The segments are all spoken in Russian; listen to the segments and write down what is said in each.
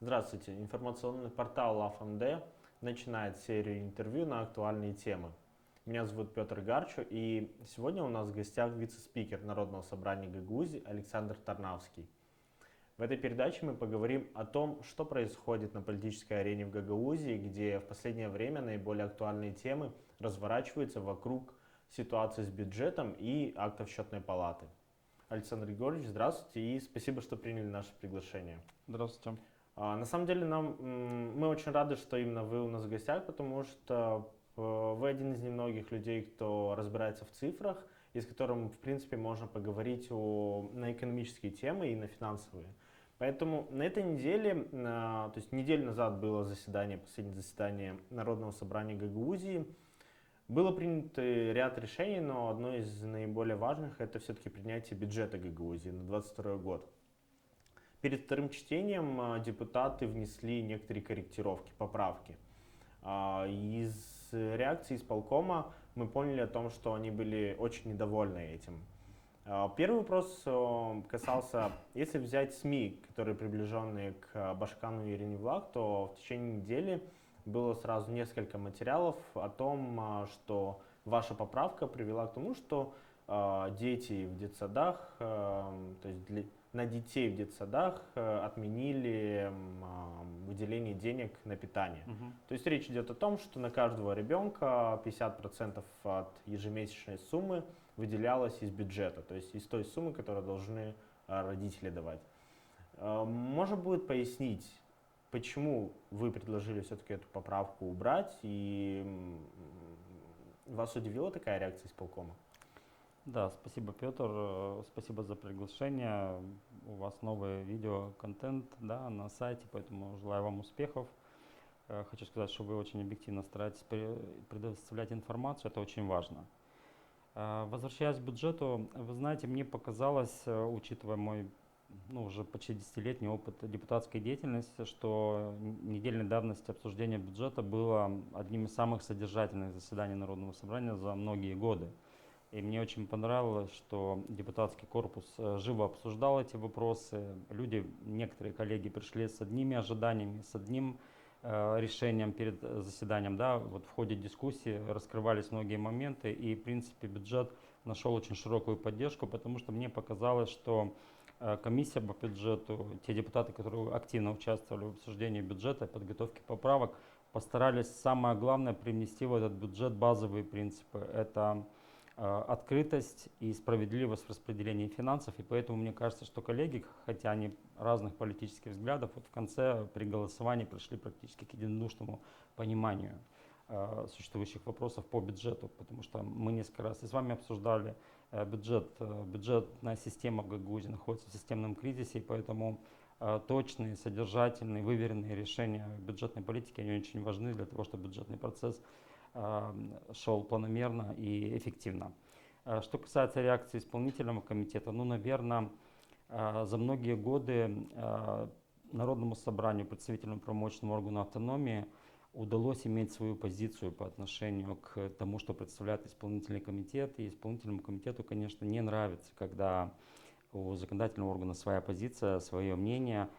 Здравствуйте. Информационный портал LoveMD начинает серию интервью на актуальные темы. Меня зовут Петр Гарчу, и сегодня у нас в гостях вице-спикер Народного собрания Гагаузии Александр Тарнавский. В этой передаче мы поговорим о том, что происходит на политической арене в Гагаузии, где в последнее время наиболее актуальные темы разворачиваются вокруг ситуации с бюджетом и актов счетной палаты. Александр Григорьевич, здравствуйте и спасибо, что приняли наше приглашение. Здравствуйте. На самом деле мы очень рады, что именно вы у нас в гостях, потому что вы один из немногих людей, кто разбирается в цифрах, и с которым, в принципе, можно поговорить на экономические темы и на финансовые. Поэтому на этой неделе, то есть неделю назад было последнее заседание Народного собрания Гагаузии, было принято ряд решений, но одно из наиболее важных это все-таки принятие бюджета Гагаузии на 2022 год. Перед вторым чтением депутаты внесли некоторые корректировки, поправки. Из реакции исполкома мы поняли о том, что они были очень недовольны этим. Первый вопрос касался, если взять СМИ, которые приближенные к Башкану и Еревнивлаг, то в течение недели было сразу несколько материалов о том, что ваша поправка привела к тому, что дети в детсадах, то есть на детей в детсадах отменили выделение денег на питание. То есть речь идет о том, что на каждого ребенка 50% от ежемесячной суммы выделялось из бюджета, то есть из той суммы, которую должны родители давать. Можно будет пояснить, почему вы предложили все-таки эту поправку убрать, и вас удивила такая реакция исполкома? Да, спасибо, Петр, спасибо за приглашение. У вас новый видеоконтент, да, на сайте, поэтому желаю вам успехов. Хочу сказать, что вы очень объективно стараетесь предоставлять информацию, это очень важно. Возвращаясь к бюджету, вы знаете, мне показалось, учитывая мой уже почти 10-летний опыт депутатской деятельности, что недельной давности обсуждения бюджета было одним из самых содержательных заседаний Народного собрания за многие годы. И мне очень понравилось, что депутатский корпус живо обсуждал эти вопросы. Некоторые коллеги пришли с одними ожиданиями, с одним решением перед заседанием. Да, вот в ходе дискуссии раскрывались многие моменты, и в принципе бюджет нашел очень широкую поддержку, потому что мне показалось, что комиссия по бюджету, те депутаты, которые активно участвовали в обсуждении бюджета, подготовке поправок, постарались самое главное привнести в этот бюджет базовые принципы. Это открытость и справедливость в распределении финансов, и поэтому мне кажется, что коллеги, хотя они разных политических взглядов, вот в конце при голосовании пришли практически к единодушному пониманию существующих вопросов по бюджету, потому что мы несколько раз и с вами обсуждали бюджетная система в Гагаузии находится в системном кризисе, и поэтому точные, содержательные, выверенные решения бюджетной политики, они очень важны для того, чтобы бюджетный процесс шел планомерно и эффективно. Что касается реакции исполнительного комитета, наверное, за многие годы Народному собранию, представительному правомочному органу автономии, удалось иметь свою позицию по отношению к тому, что представляет исполнительный комитет. И исполнительному комитету, конечно, не нравится, когда у законодательного органа своя позиция, свое мнение.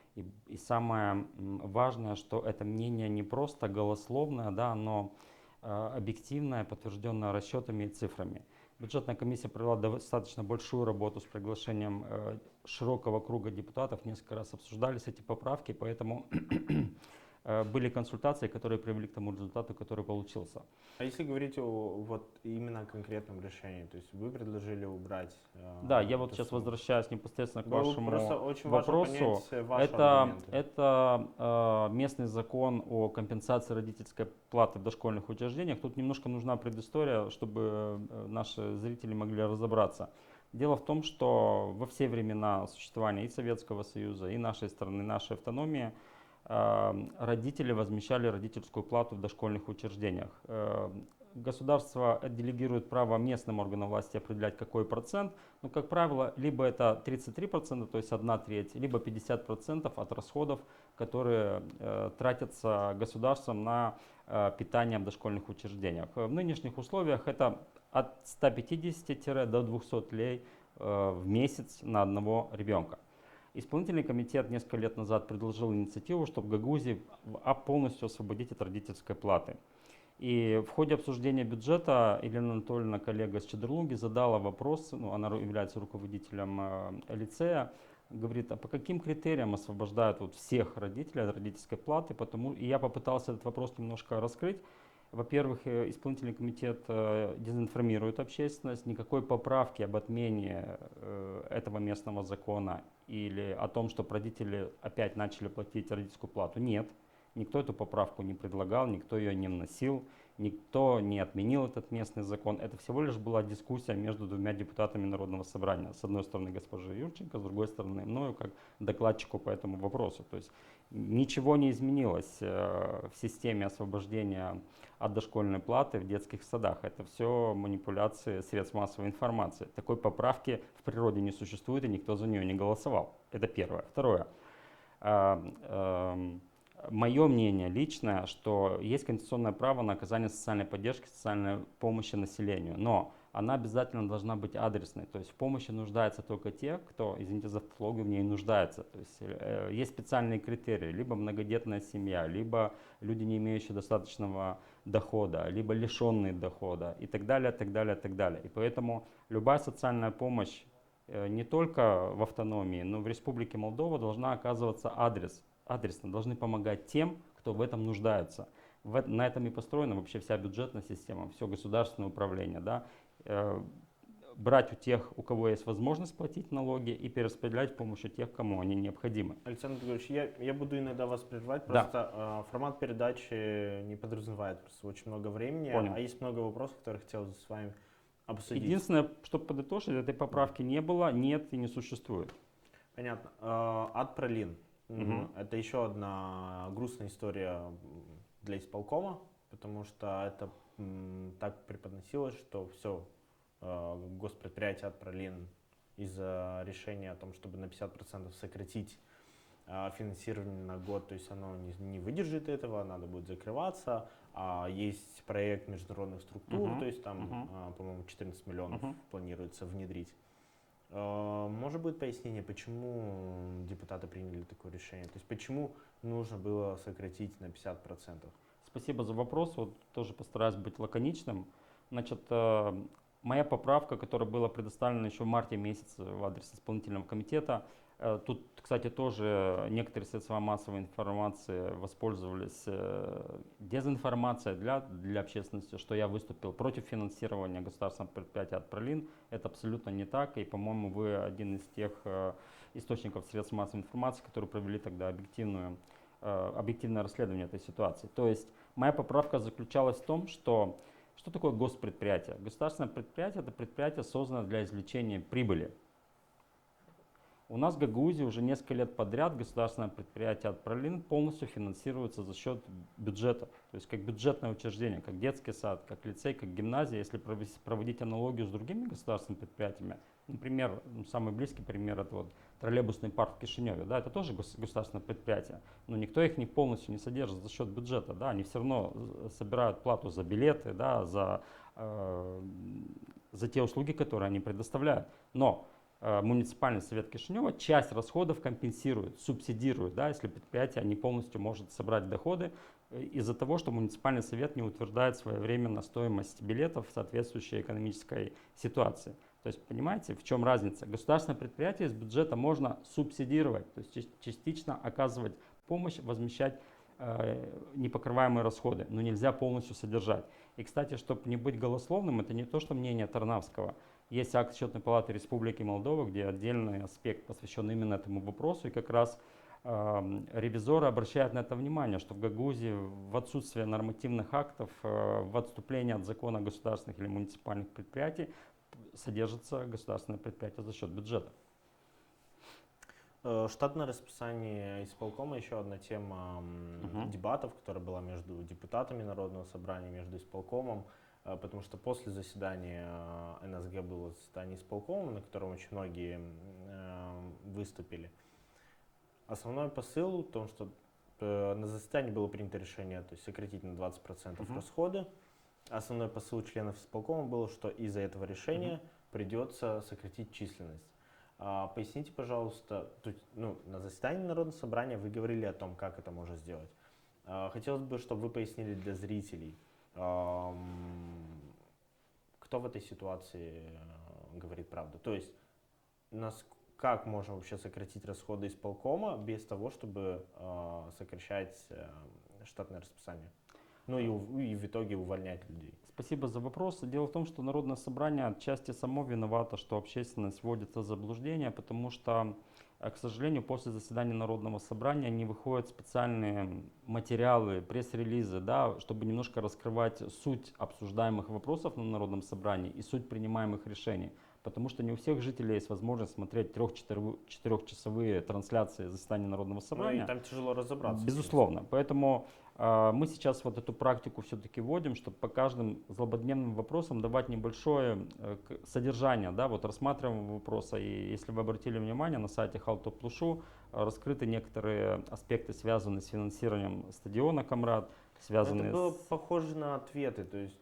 И самое важное, что это мнение не просто голословное, да, но объективная, подтвержденная расчетами и цифрами. Бюджетная комиссия провела достаточно большую работу с приглашением широкого круга депутатов. Несколько раз обсуждались эти поправки, поэтому были консультации, которые привели к тому результату, который получился. А если говорить о именно конкретном решении, то есть вы предложили убрать? Да, я вот сейчас возвращаюсь непосредственно к вашему вопросу. Это местный закон о компенсации родительской платы в дошкольных учреждениях. Тут немножко нужна предыстория, чтобы наши зрители могли разобраться. Дело в том, что во все времена существования и Советского Союза, и нашей страны, нашей автономии, родители возмещали родительскую плату в дошкольных учреждениях. Государство делегирует право местным органам власти определять, какой процент. Но, как правило, либо это 33%, то есть 1/3, либо 50% от расходов, которые тратятся государством на питание в дошкольных учреждениях. В нынешних условиях это от 150 до 200 лей в месяц на одного ребенка. Исполнительный комитет несколько лет назад предложил инициативу, чтобы Гагаузии полностью освободить от родительской платы. И в ходе обсуждения бюджета Елена Анатольевна, коллега с Чедерлуги, задала вопрос, ну, она является руководителем лицея, говорит, а по каким критериям освобождают вот всех родителей от родительской платы? И я попытался этот вопрос немножко раскрыть. Во-первых, исполнительный комитет дезинформирует общественность, никакой поправки об отмене этого местного закона или о том, что родители опять начали платить родительскую плату, нет. Никто эту поправку не предлагал, никто ее не вносил, никто не отменил этот местный закон. Это всего лишь была дискуссия между двумя депутатами Народного собрания. С одной стороны госпожей Юрченко, с другой стороны мною, как докладчику по этому вопросу. То есть ничего не изменилось в системе освобождения от дошкольной платы в детских садах. Это все манипуляции средств массовой информации. Такой поправки в природе не существует, и никто за нее не голосовал. Это первое. Второе. Мое мнение личное, что есть конституционное право на оказание социальной поддержки, социальной помощи населению, но она обязательно должна быть адресной, то есть в помощи нуждаются только те, кто, извините за тавтологию, в ней нуждается. То есть есть специальные критерии, либо многодетная семья, либо люди, не имеющие достаточного дохода, либо лишенные дохода и так далее, так далее, так далее. И поэтому любая социальная помощь не только в автономии, но в Республике Молдова должна оказываться адресно, должны помогать тем, кто в этом нуждается. На этом и построена вообще вся бюджетная система, все государственное управление. Да? Брать у тех, у кого есть возможность платить налоги, и перераспределять с помощью тех, кому они необходимы. Александр Григорьевич, я буду иногда вас прерывать, Да. просто формат передачи не подразумевает просто очень много времени, Понял. а есть много вопросов, которые хотел с вами обсудить. Единственное, чтобы подытожить, этой поправки не было, нет и не существует. Понятно. Ад Пролин. Мгм. Это еще одна грустная история для исполкома, потому что это так преподносилось, что все, госпредприятие Ад Пролин из-за решения о том, чтобы на 50% сократить финансирование на год, то есть оно не выдержит этого, надо будет закрываться. Есть проект международных структур, Мгм. то есть там, Мгм. по-моему, 14 миллионов Мгм. планируется внедрить. Может быть пояснение, почему депутаты приняли такое решение? То есть почему нужно было сократить на 50%? Спасибо за вопрос. Вот тоже постараюсь быть лаконичным. Значит, моя поправка, которая была предоставлена еще в марте месяце в адрес исполнительного комитета, тут, кстати, тоже некоторые средства массовой информации воспользовались дезинформацией для общественности, что я выступил против финансирования государственного предприятия «Отпролин». Это абсолютно не так, и, по-моему, вы один из тех источников средств массовой информации, которые провели тогда объективное расследование этой ситуации. То есть моя поправка заключалась в том, что такое госпредприятие? Государственное предприятие – это предприятие, созданное для извлечения прибыли. У нас в Гагаузии уже несколько лет подряд государственное предприятие «Отпролин» полностью финансируется за счет бюджета. То есть как бюджетное учреждение, как детский сад, как лицей, как гимназия. Если проводить аналогию с другими государственными предприятиями, например, самый близкий пример – это вот троллейбусный парк в Кишиневе. Да, это тоже государственное предприятие, но никто их не полностью не содержит за счет бюджета. Да, они все равно собирают плату за билеты, да, за те услуги, которые они предоставляют. Но муниципальный совет Кишинева часть расходов компенсирует, субсидирует, да, если предприятие не полностью может собрать доходы из-за того, что муниципальный совет не утверждает своевременно стоимость билетов, соответствующей экономической ситуации. То есть, понимаете, в чем разница? Государственное предприятие из бюджета можно субсидировать, то есть частично оказывать помощь, возмещать непокрываемые расходы, но нельзя полностью содержать. И, кстати, чтобы не быть голословным, это не то, что мнение Тарнавского. Есть акт Счетной палаты Республики Молдова, где отдельный аспект посвящен именно этому вопросу, и как раз ревизоры обращают на это внимание, что в Гагаузии в отсутствие нормативных актов, в отступлении от закона государственных или муниципальных предприятий содержится государственное предприятие за счет бюджета. Штатное расписание исполкома, еще одна тема дебатов, которая была между депутатами Народного собрания, между исполкомом, потому что после заседания НСГ было заседание исполкома, на котором очень многие выступили. Основной посыл в том, что на заседании было принято решение, то есть сократить на 20% расходы. Основной посыл членов исполкома был, что из-за этого решения придется сократить численность. Поясните, пожалуйста, ну, на заседании Народного собрания вы говорили о том, как это можно сделать. Хотелось бы, чтобы вы пояснили для зрителей, кто в этой ситуации говорит правду. То есть, как можно вообще сократить расходы исполкома без того, чтобы сокращать штатное расписание? Ну и в итоге увольнять людей. Спасибо за вопрос. Дело в том, что Народное собрание отчасти само виновато, что общественность вводится в заблуждение, потому что, к сожалению, после заседания Народного собрания не выходят специальные материалы, пресс-релизы, да, чтобы немножко раскрывать суть обсуждаемых вопросов на Народном собрании и суть принимаемых решений. Потому что не у всех жителей есть возможность смотреть 3-4-часовые трансляции заседания Народного собрания. Ну и там тяжело разобраться. Безусловно. Поэтому мы сейчас вот эту практику все-таки вводим, чтобы по каждым злободневным вопросам давать небольшое содержание, да, вот рассматриваемого вопроса. И если вы обратили внимание, на сайте Халтоп-Лушу раскрыты некоторые аспекты, связанные с финансированием стадиона «Камрад», связанные Это было похоже на ответы, то есть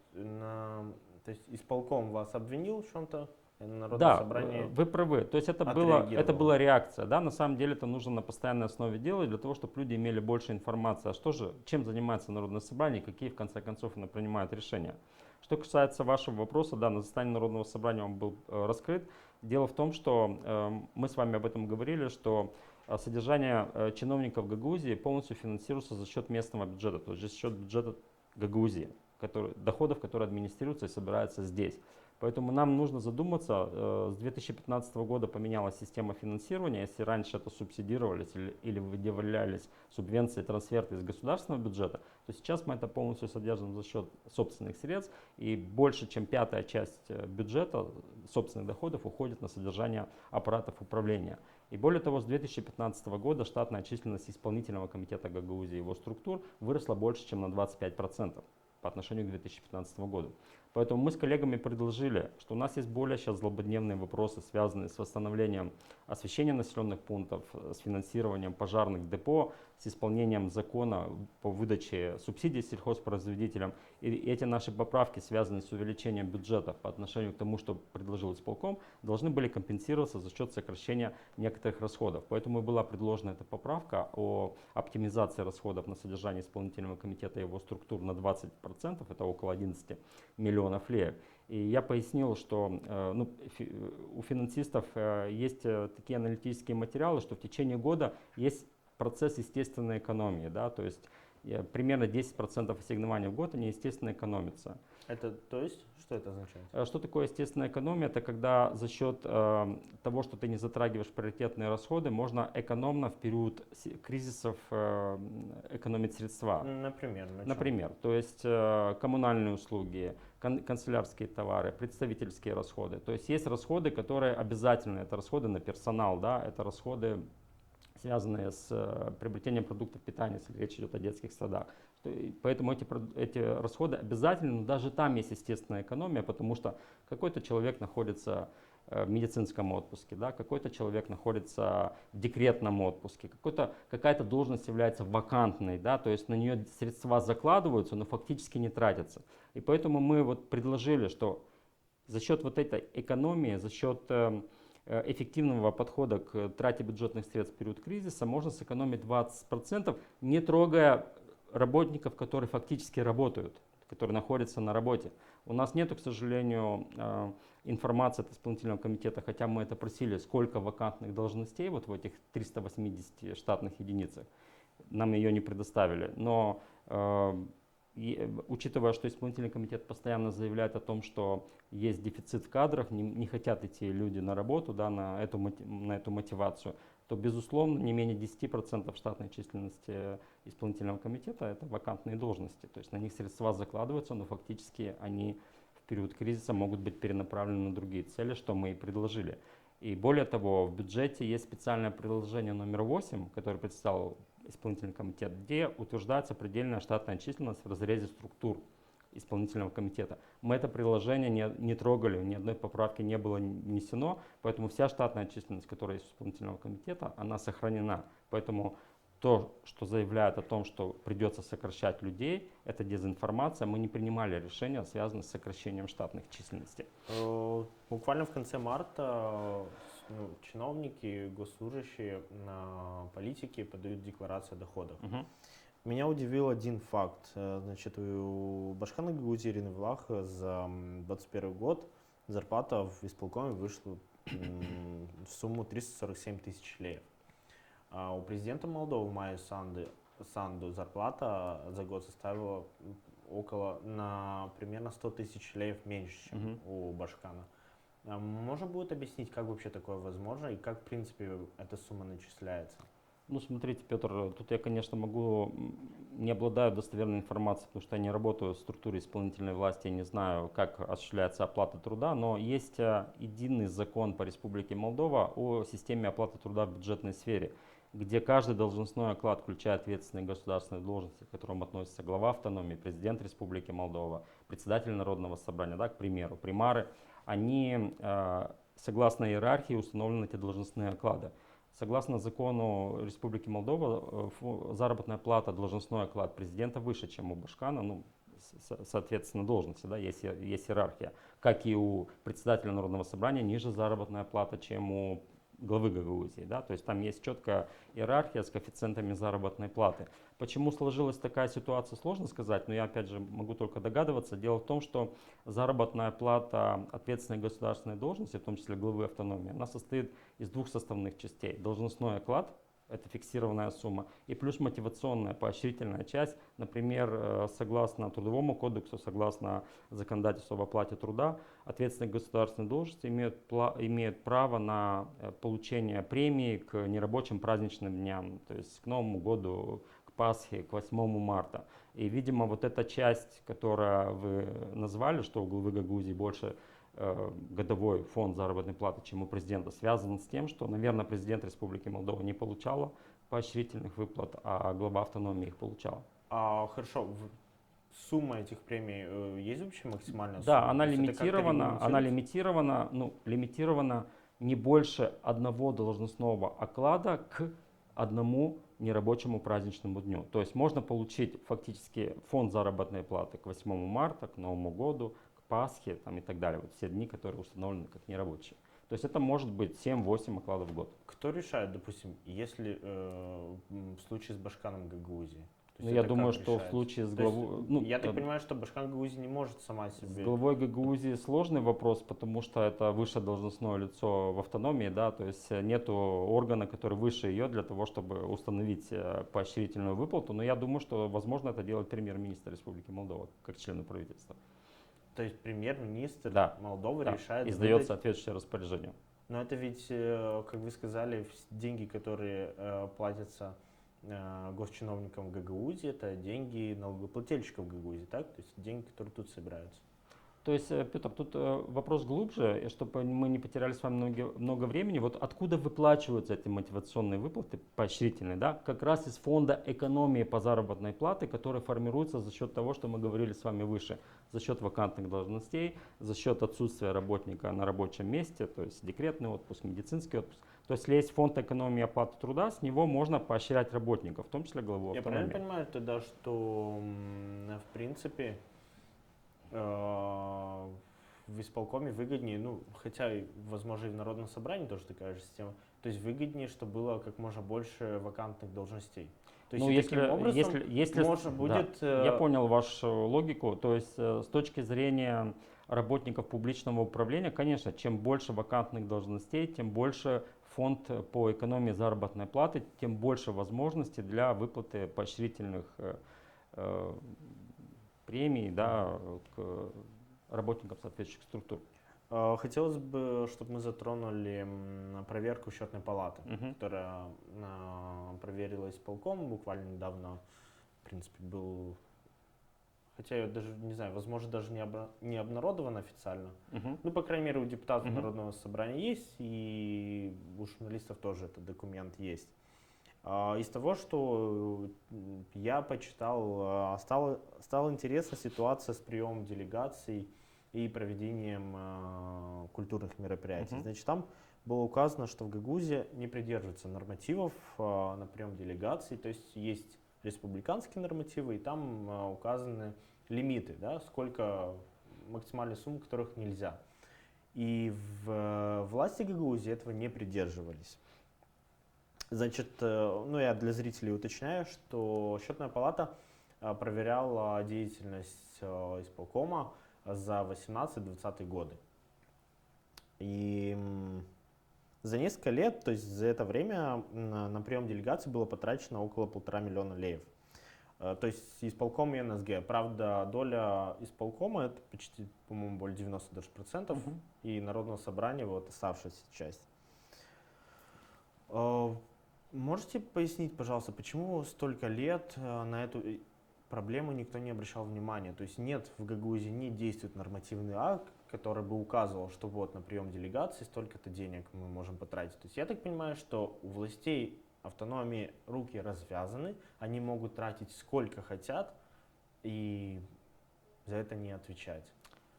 исполком вас обвинил в чем-то, Народное собрание. Вы правы. То есть это была реакция. Да? На самом деле это нужно на постоянной основе делать для того, чтобы люди имели больше информации. А что же, чем занимается Народное собрание, какие в конце концов оно принимает решения. Что касается вашего вопроса, да, на заседании Народного собрания он был раскрыт. Дело в том, что мы с вами об этом говорили, что содержание чиновников Гагаузии полностью финансируется за счет местного бюджета, то есть за счет бюджета Гагаузии, доходов, которые администрируются и собираются здесь. Поэтому нам нужно задуматься, с 2015 года поменялась система финансирования. Если раньше это субсидировались или выделялись субвенции, трансферты из государственного бюджета, то сейчас мы это полностью содержим за счет собственных средств. И больше чем 1/5 часть бюджета собственных доходов уходит на содержание аппаратов управления. И более того, с 2015 года штатная численность исполнительного комитета Гагаузии и его структур выросла больше, чем на 25% по отношению к 2015 году. Поэтому мы с коллегами предложили, что у нас есть более сейчас злободневные вопросы, связанные с восстановлением освещения населенных пунктов, с финансированием пожарных депо, с исполнением закона по выдаче субсидий сельхозпроизводителям. И эти наши поправки, связанные с увеличением бюджета по отношению к тому, что предложил исполком, должны были компенсироваться за счет сокращения некоторых расходов. Поэтому и была предложена эта поправка о оптимизации расходов на содержание исполнительного комитета и его структур на 20%, это около 11 миллионов леев. И я пояснил, что у финансистов есть такие аналитические материалы, что в течение года есть процесс естественной экономии, да, то есть примерно 10% ассигнований в год, они естественно экономятся. То есть, что это означает? Что такое естественная экономия? Это когда за счет того, что ты не затрагиваешь приоритетные расходы, можно экономно в период кризисов экономить средства. Например, то есть коммунальные услуги, канцелярские товары, представительские расходы. То есть есть расходы, которые обязательны. Это расходы на персонал, да, это расходы, связанные с приобретением продуктов питания, если речь идет о детских садах. Поэтому эти расходы обязательны, но даже там есть естественная экономия, потому что какой-то человек находится в медицинском отпуске, да, какой-то человек находится в декретном отпуске, какая-то должность является вакантной, да, то есть на нее средства закладываются, но фактически не тратятся. И поэтому мы вот предложили, что за счет вот этой экономии, за счет эффективного подхода к трате бюджетных средств в период кризиса можно сэкономить 20%, не трогая работников, которые фактически работают, которые находятся на работе. У нас нет, к сожалению, информации от исполнительного комитета, хотя мы это просили, сколько вакантных должностей вот в этих 380 штатных единицах. Нам ее не предоставили. Но учитывая, что исполнительный комитет постоянно заявляет о том, что есть дефицит в кадрах, не хотят идти люди на работу, да, на эту мотивацию, то, безусловно, не менее 10% штатной численности исполнительного комитета – это вакантные должности. То есть на них средства закладываются, но фактически они в период кризиса могут быть перенаправлены на другие цели, что мы и предложили. И более того, в бюджете есть специальное приложение номер 8, которое представил исполнительный комитет, где утверждается предельная штатная численность в разрезе структур исполнительного комитета. Мы это приложение не трогали, ни одной поправки не было внесено, поэтому вся штатная численность, которая есть у исполнительного комитета, она сохранена. Поэтому то, что заявляет о том, что придется сокращать людей, это дезинформация. Мы не принимали решения, связанные с сокращением штатных численностей. Буквально в конце марта ну, чиновники, госслужащие, политики подают декларацию о доходах. Мгм. Меня удивил один факт. Значит, у Башкана Гагаузии Ирины Влах за 2021 год зарплата в исполкоме вышла в сумму 347 тысяч леев. А у президента Молдовы Майи Санду зарплата за год составила примерно 100 тысяч леев меньше, чем Мгм. у Башкана. Можно будет объяснить, как вообще такое возможно и как, в принципе, эта сумма начисляется? Ну, смотрите, Петр, тут я, конечно, не обладаю достоверной информацией, потому что я не работаю в структуре исполнительной власти, я не знаю, как осуществляется оплата труда, но есть единый закон по Республике Молдова о системе оплаты труда в бюджетной сфере, где каждый должностной оклад, включая ответственные государственные должности, к которым относятся глава автономии, президент Республики Молдова, председатель Народного собрания, да, к примеру, примары, они, согласно иерархии, установлены эти должностные оклады. Согласно закону Республики Молдова, заработная плата, должностной оклад президента выше, чем у Башкана, ну, соответственно, должности, да, есть иерархия. Как и у председателя Народного собрания, ниже заработная плата, чем у главы Гагаузии, да, то есть там есть четкая иерархия с коэффициентами заработной платы. Почему сложилась такая ситуация, сложно сказать, но я опять же могу только догадываться. Дело в том, что заработная плата ответственной государственной должности, в том числе главы автономии, она состоит из двух составных частей. Должностной оклад, это фиксированная сумма, и плюс мотивационная, поощрительная часть. Например, согласно Трудовому кодексу, согласно законодательству об оплате труда, ответственные государственные должности имеют право на получение премии к нерабочим праздничным дням, то есть к Новому году, к Пасхе, к 8 марта. И, видимо, вот эта часть, которую вы назвали, что у главы Гагаузии больше годовой фонд заработной платы, чем у президента, связан с тем, что, наверное, президент Республики Молдова не получала поощрительных выплат, а глава автономии их получала. Хорошо, сумма этих премий есть вообще максимальная Да, сумма? она То есть это как-то лимитирована, ну, лимитирована не больше одного должностного оклада к одному нерабочему праздничному дню. То есть можно получить фактически фонд заработной платы к 8 марта, к Новому году, к Пасхе там, и так далее. Вот все дни, которые установлены как нерабочие. То есть это может быть 7-8 окладов в год. Кто решает, допустим, если в случае с Башканом Гагаузии? То Ну, есть я это думаю, как что в решается? случае с То есть, главой... Ну, я так понимаю, что Башкан Гагаузии не может сама с себе... главой Гагаузии сложный вопрос, потому что это высшее должностное лицо в автономии, да, то есть нету органа, который выше ее для того, чтобы установить поощрительную выплату. Но я думаю, что возможно это делает премьер-министр Республики Молдова, как члену правительства. То есть премьер-министр Да, Молдовы да, решает издает выдать... соответствующее распоряжение. Но это ведь, как вы сказали, деньги, которые платятся госчиновникам в Гагаузии, это деньги налогоплательщиков Гагаузии, так? То есть деньги, которые тут собираются. То есть, Петр, тут вопрос глубже, и чтобы мы не потеряли с вами много времени. Вот откуда выплачиваются эти мотивационные выплаты, поощрительные, да? Как раз из фонда экономии по заработной плате, который формируется за счет того, что мы говорили с вами выше, за счет вакантных должностей, за счет отсутствия работника на рабочем месте, то есть декретный отпуск, медицинский отпуск. То есть, если есть фонд экономии оплаты труда, с него можно поощрять работников, в том числе главу Я автономии. правильно понимаю тогда, что в принципе в исполкоме выгоднее, ну, хотя, возможно, и в Народном собрании тоже такая же система, то есть выгоднее, чтобы было как можно больше вакантных должностей. То есть Ну, и таким образом можно да, будет... я понял вашу логику. То есть с точки зрения работников публичного управления, конечно, чем больше вакантных должностей, тем больше фонд по экономии заработной платы, тем больше возможностей для выплаты поощрительных премий, да, к работникам соответствующих структур. Хотелось бы, чтобы мы затронули проверку счетной палаты, Мгм. которая проверила исполком буквально недавно. В принципе, был, хотя я даже не знаю, возможно, даже не обнародован официально. Мгм. Ну, по крайней мере, у депутатов Мгм. Народного собрания есть, и у журналистов тоже этот документ есть. Из того, что я почитал, стала интересна ситуация с приемом делегаций и проведением культурных мероприятий. Мгм. Значит, там было указано, что в Гагаузии не придерживаются нормативов на прием делегаций, то есть республиканские нормативы, и там указаны лимиты, да, сколько максимальной суммы, которых нельзя. И власти Гагаузии этого не придерживались. Значит, ну я для зрителей уточняю, что Счетная палата проверяла деятельность исполкома за 18-20 годы. И за несколько лет, то есть за это время на прием делегаций было потрачено около 1,5 миллиона леев. То есть исполком и НСГ. Правда, доля исполкома это почти, по-моему, более 90 даже процентов, и Народного собрания вот оставшаяся часть. Можете пояснить, пожалуйста, почему столько лет на эту проблему никто не обращал внимания? То есть нет в Гагаузии не действует нормативный акт, который бы указывал, что вот на прием делегации столько-то денег мы можем потратить. То есть я так понимаю, что у властей автономии руки развязаны, они могут тратить сколько хотят и за это не отвечать.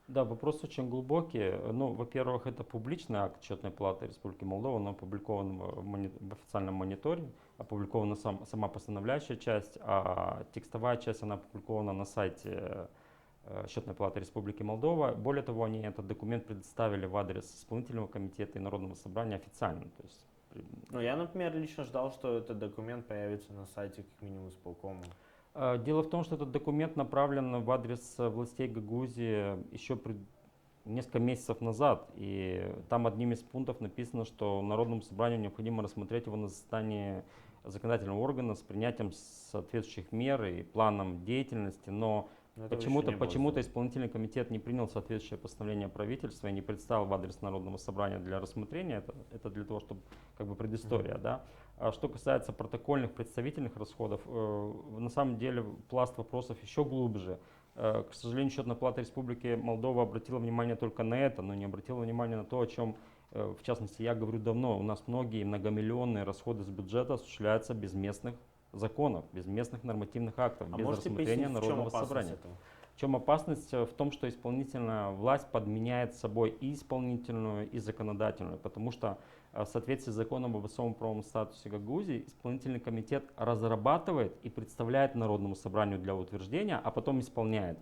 Да, вопрос очень глубокий. Ну, во-первых, это публичный акт Счетной палаты Республики Молдова, он опубликован в официальном мониторе, опубликована сама постановляющая часть, а текстовая часть, она опубликована на сайте Счетной палаты Республики Молдова. Более того, они этот документ предоставили в адрес исполнительного комитета и Народного собрания официально. То есть, ну, я, например, лично ждал, что этот документ появится на сайте как минимум исполкома. Дело в том, что этот документ направлен в адрес властей Гагаузии еще несколько месяцев назад. И там одним из пунктов написано, что Народному собранию необходимо рассмотреть его на заседании законодательного органа с принятием соответствующих мер и планом деятельности. Но почему-то исполнительный комитет не принял соответствующее постановление правительства и не представил в адрес Народного собрания для рассмотрения. Это для того, чтобы как бы предыстория, да. А что касается протокольных представительных расходов, на самом деле пласт вопросов еще глубже. К сожалению, Счетная палата Республики Молдова обратила внимание только на это, но не обратила внимания на то, о чем, в частности, я говорю давно. У нас многие многомиллионные расходы с бюджета осуществляются без местных законов, без местных нормативных актов, без рассмотрения Народного собрания. В чем опасность? В том, что исполнительная власть подменяет собой и исполнительную, и законодательную, потому что в соответствии с законом об особом правовом статусе Гагаузии исполнительный комитет разрабатывает и представляет Народному собранию для утверждения, а потом исполняет.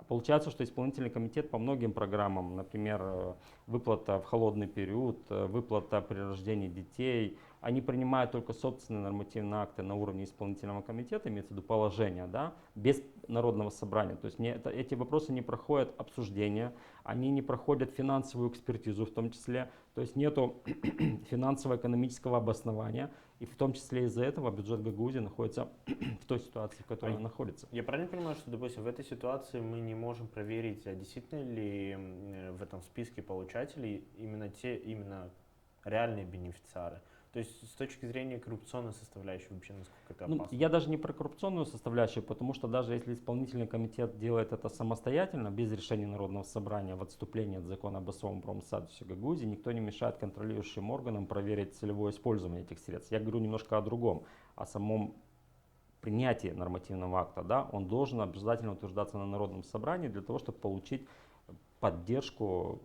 Получается, что исполнительный комитет по многим программам, например, выплата в холодный период, выплата при рождении детей, они принимают только собственные нормативные акты на уровне исполнительного комитета, имеется в виду положения, да, без Народного собрания. То есть эти вопросы не проходят обсуждения, они не проходят финансовую экспертизу в том числе, то есть нету финансово-экономического обоснования, и в том числе из-за этого бюджет Гагаузии находится в той ситуации, в которой он находится. Я правильно понимаю, что, допустим, в этой ситуации мы не можем проверить, а действительно ли в этом списке получателей именно реальные бенефициары? То есть с точки зрения коррупционной составляющей вообще насколько это опасно? Я даже не про коррупционную составляющую, потому что даже если исполнительный комитет делает это самостоятельно, без решения Народного собрания, в отступлении от закона об особом правовом статусе Гагаузии, никто не мешает контролирующим органам проверить целевое использование этих средств. Я говорю немножко о другом, о самом принятии нормативного акта. Да? Он должен обязательно утверждаться на Народном собрании для того, чтобы получить поддержку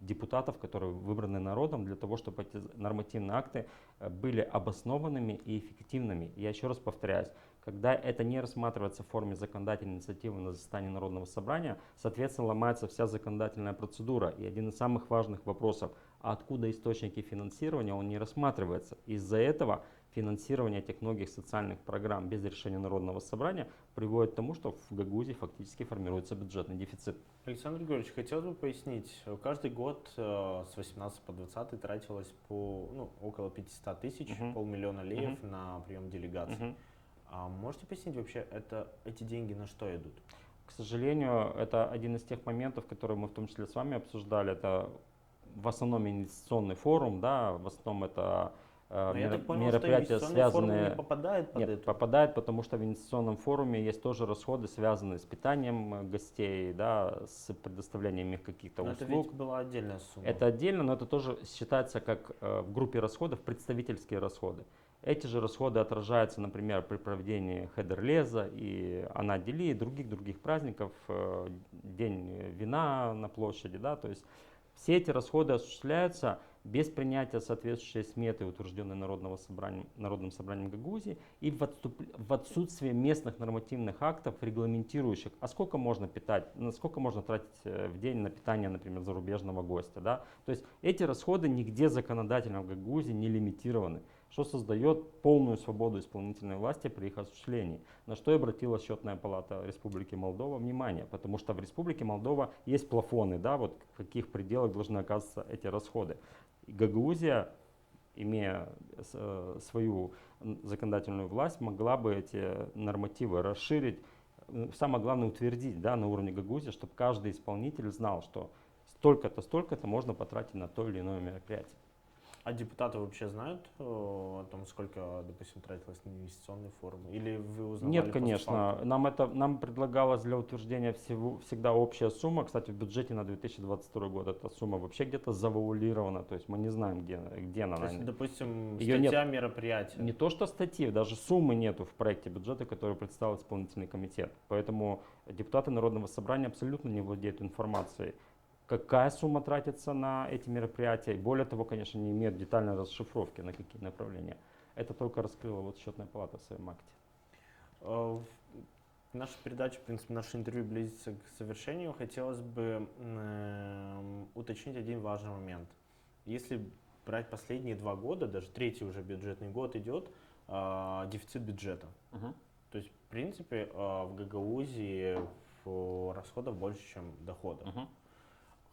депутатов, которые выбраны народом, для того, чтобы эти нормативные акты были обоснованными и эффективными. Я еще раз повторяюсь, когда это не рассматривается в форме законодательной инициативы на заседании Народного собрания, соответственно, ломается вся законодательная процедура. И один из самых важных вопросов, а откуда источники финансирования, он не рассматривается. Из-за этого финансирование этих многих социальных программ без решения Народного собрания приводит к тому, что в Гагаузии фактически формируется бюджетный дефицит. Александр Григорьевич, хотел бы пояснить, каждый год с 18 по 20 тратилось около 500 тысяч, полмиллиона леев на прием делегаций. А можете пояснить вообще, эти деньги на что идут? К сожалению, это один из тех моментов, которые мы в том числе с вами обсуждали. Это в основном инвестиционный форум, да, в основном это мероприятия, связанные... Не попадает под это? Попадает, потому что в инвестиционном форуме есть тоже расходы, связанные с питанием гостей, да, с предоставлением их каких-то услуг. Это ведь была отдельная сумма. Это отдельно, но это тоже считается как в группе расходов представительские расходы. Эти же расходы отражаются, например, при проведении Хедерлеза и Анадели и других праздников, День вина на площади, да, то есть все эти расходы осуществляются без принятия соответствующей сметы, утвержденной Народным собранием Гагаузии, и в отсутствие местных нормативных актов, регламентирующих, а сколько можно питать, сколько можно тратить в день на питание, например, зарубежного гостя. Да? То есть эти расходы нигде законодательно в Гагаузии не лимитированы, что создает полную свободу исполнительной власти при их осуществлении. На что и обратила Счетная палата Республики Молдова внимание, потому что в Республике Молдова есть плафоны, да, вот в каких пределах должны оказываться эти расходы. И Гагаузия, имея свою законодательную власть, могла бы эти нормативы расширить, самое главное утвердить, да, на уровне Гагаузии, чтобы каждый исполнитель знал, что столько-то, столько-то можно потратить на то или иное мероприятие. А депутаты вообще знают о том, сколько, допустим, тратилось на инвестиционный форум? Или вы узнавали Нет, после конечно. факта? Нам предлагалась для утверждения всегда общая сумма. Кстати, в бюджете на 2022 год эта сумма вообще где-то завуалирована. То есть мы не знаем, где она. То есть, допустим, Ее статья нет. мероприятия. Не то что статьи, даже суммы нету в проекте бюджета, который представил исполнительный комитет. Поэтому депутаты Народного собрания абсолютно не владеют информацией, какая сумма тратится на эти мероприятия. И более того, конечно, не имеют детальной расшифровки, на какие направления. Это только раскрыла вот Счетная палата в своем акте. Наша передача, в принципе, наше интервью близится к завершению. Хотелось бы уточнить один важный момент. Если брать последние 2 года, даже третий уже бюджетный год идет, дефицит бюджета. То есть, в принципе, в Гагаузии расходов больше, чем доходов.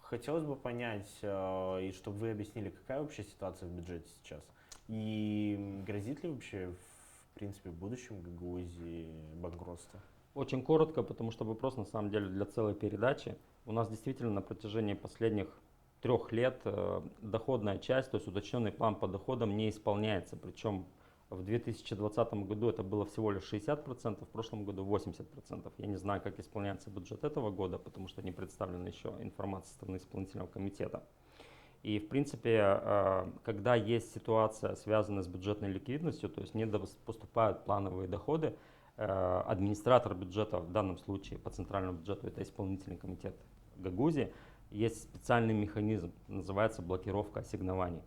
Хотелось бы понять, и чтобы вы объяснили, какая вообще ситуация в бюджете сейчас. И грозит ли вообще, в принципе, в будущем Гагаузии банкротство? Очень коротко, потому что вопрос на самом деле для целой передачи. У нас действительно на протяжении последних 3 лет доходная часть, то есть уточненный план по доходам не исполняется. Причем в 2020 году это было всего лишь 60%, в прошлом году 80%. Я не знаю, как исполняется бюджет этого года, потому что не представлена еще информация со стороны исполнительного комитета. И в принципе, когда есть ситуация, связанная с бюджетной ликвидностью, то есть не поступают плановые доходы, администратор бюджета, в данном случае по центральному бюджету, это исполнительный комитет Гагаузии, есть специальный механизм, называется блокировка ассигнований.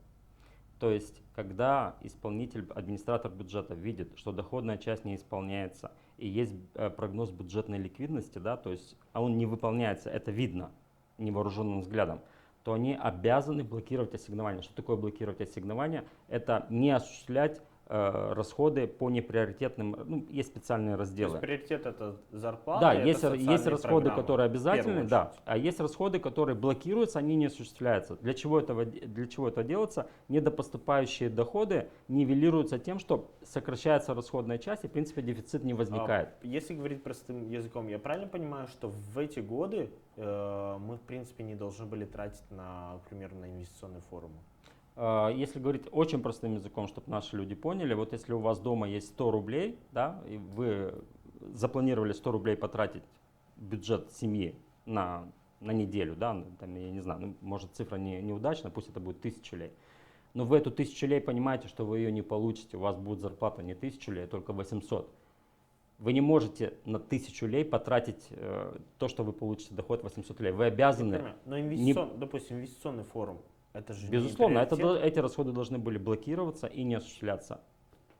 То есть, когда исполнитель, администратор бюджета видит, что доходная часть не исполняется, и есть прогноз бюджетной ликвидности, да, то есть, а он не выполняется, это видно невооруженным взглядом, то они обязаны блокировать ассигнования. Что такое блокировать ассигнования? Это не осуществлять расходы по неприоритетным, ну, есть специальные разделы. То есть приоритет это зарплата, да, это есть расходы, программы, которые обязательны, да, а есть расходы, которые блокируются, они не осуществляются. Для чего это делается? Недопоступающие доходы нивелируются тем, что сокращается расходная часть и, в принципе, дефицит не возникает. Если говорить простым языком, я правильно понимаю, что в эти годы мы, в принципе, не должны были тратить, например, на инвестиционные форумы? Если говорить очень простым языком, чтобы наши люди поняли, вот если у вас дома есть 100 рублей, да, и вы запланировали 100 рублей потратить бюджет семьи на неделю, да, там, я не знаю, ну, может цифра неудачная, пусть это будет 1000 лей. Но вы эту 1000 лей понимаете, что вы ее не получите, у вас будет зарплата не 1000 лей, а только 800. Вы не можете на 1000 лей потратить то, что вы получите доход 800 лей. Вы обязаны... Но допустим, инвестиционный форум. Это же безусловно, эти расходы должны были блокироваться и не осуществляться.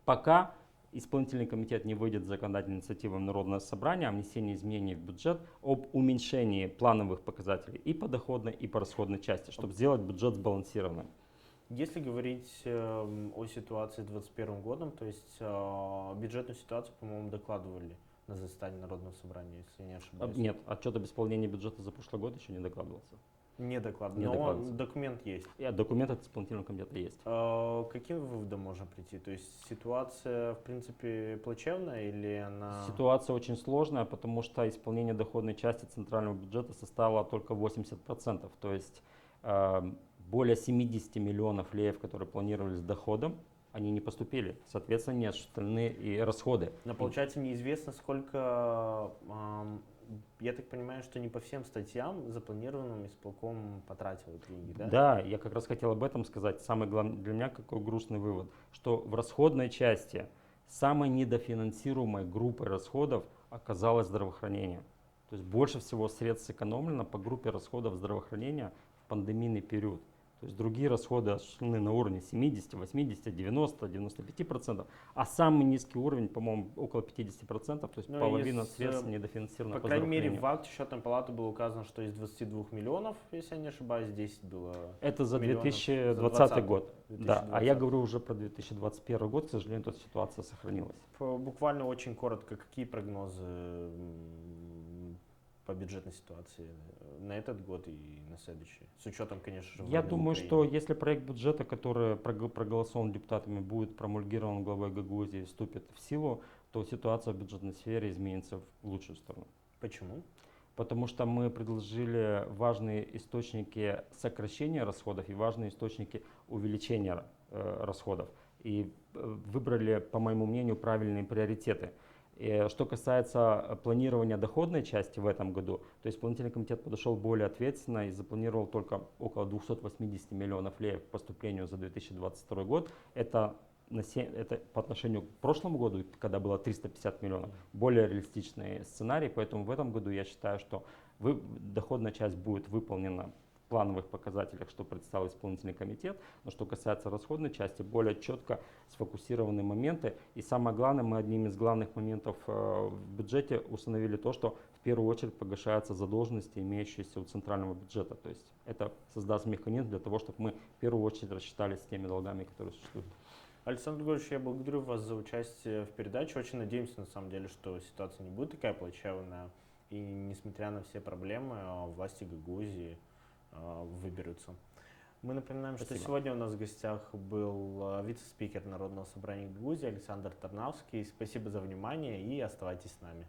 Пока исполнительный комитет не выйдет с законодательной инициативой Народного собрания о внесении изменений в бюджет об уменьшении плановых показателей и по доходной, и по расходной части, чтобы сделать бюджет сбалансированным. Если говорить о ситуации с 2021 годом, то есть бюджетную ситуацию, по-моему, докладывали на заседании Народного собрания, если не ошибаюсь. Нет, отчет об исполнении бюджета за прошлый год еще не докладывался. Не докладывали, но документ есть. Документ от исполнительного комитета есть. Каким выводом можно прийти? То есть ситуация, в принципе, плачевная или она... Ситуация очень сложная, потому что исполнение доходной части центрального бюджета составило только 80%. То есть более 70 миллионов леев, которые планировались доходом, они не поступили. Соответственно, не осуществлены и расходы. Но получается неизвестно, сколько... Я так понимаю, что не по всем статьям запланированным исполком потратил деньги, да? Да, я как раз хотел об этом сказать. Самый главный для меня какой грустный вывод, что в расходной части самой недофинансируемой группой расходов оказалось здравоохранение. То есть больше всего средств сэкономлено по группе расходов здравоохранения в пандемийный период. То есть другие расходы осуществлены на уровне 70, 80, 90, 95%, а самый низкий уровень, по-моему, около 50%, то есть Ну, половина из, средств недофинансирована По по крайней мере, здравоохранению. в акте счетной палаты было указано, что из 22 миллионов, если я не ошибаюсь, 10 было Это за миллионов 2020 год. Да, а я 2020. говорю уже про 2021 год, к сожалению, эта ситуация сохранилась. Буквально очень коротко, какие прогнозы по бюджетной ситуации на этот год и на следующий? С учетом, конечно же, Я войны в думаю, Украине. что если проект бюджета, который проголосован депутатами, будет промульгирован главой Гагаузии и вступит в силу, то ситуация в бюджетной сфере изменится в лучшую сторону. Почему? Потому что мы предложили важные источники сокращения расходов и важные источники увеличения расходов. И выбрали, по моему мнению, правильные приоритеты. И что касается планирования доходной части в этом году, то исполнительный комитет подошел более ответственно и запланировал только около 280 миллионов леев к поступлению за 2022 год. Это по отношению к прошлому году, когда было 350 миллионов, более реалистичный сценарий. Поэтому в этом году я считаю, что доходная часть будет выполнена в плановых показателях, что представил исполнительный комитет. Но что касается расходной части, более четко сфокусированы моменты. И самое главное, мы одним из главных моментов в бюджете установили то, что в первую очередь погашаются задолженности, имеющиеся у центрального бюджета. То есть это создаст механизм для того, чтобы мы в первую очередь рассчитались с теми долгами, которые существуют. Александр Григорьевич, я благодарю вас за участие в передаче. Очень надеемся, на самом деле, что ситуация не будет такая плачевная. И несмотря на все проблемы, власти Гагаузии выберутся. Мы напоминаем, Спасибо. что сегодня у нас в гостях был вице-спикер Народного собрания Гагаузии Александр Тарнавский. Спасибо за внимание и оставайтесь с нами.